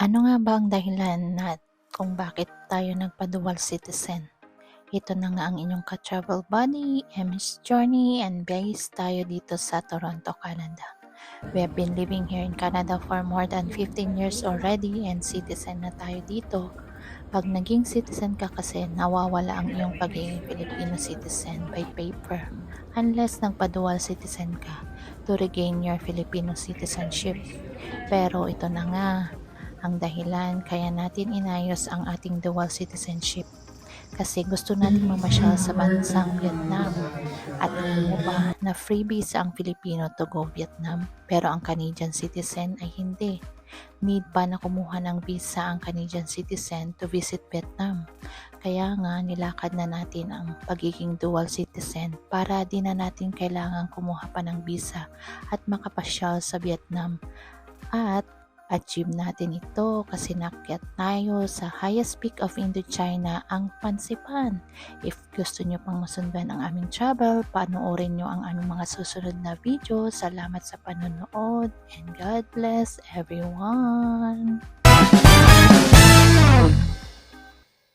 Ano nga ba ang dahilan kung bakit tayo nagpa-dual citizen? Ito na nga ang inyong ka-travel buddy, MS Journey, and based tayo dito sa Toronto, Canada. We have been living here in Canada for more than 15 years already and citizen na tayo dito. Pag naging citizen ka kasi, nawawala ang iyong pagiging Filipino citizen by paper unless nagpa-dual citizen ka to regain your Filipino citizenship. Pero ito na nga ang dahilan kaya natin inayos ang ating dual citizenship kasi gusto nating mamasyal sa bansang Vietnam. At alam mo ba na free visa ang Filipino to go Vietnam pero ang Canadian citizen ay hindi. Need pa na kumuha ng visa ang Canadian citizen to visit Vietnam. Kaya nga nilakad na natin ang pagiging dual citizen para di na natin kailangan kumuha pa ng visa at makapasyal sa Vietnam. At achieve natin ito kasi nakyat tayo sa highest peak of Indochina, ang Pansipan. If gusto nyo pang masundan ang aming travel, panoorin nyo ang aming mga susunod na video. Salamat sa panonood and God bless everyone!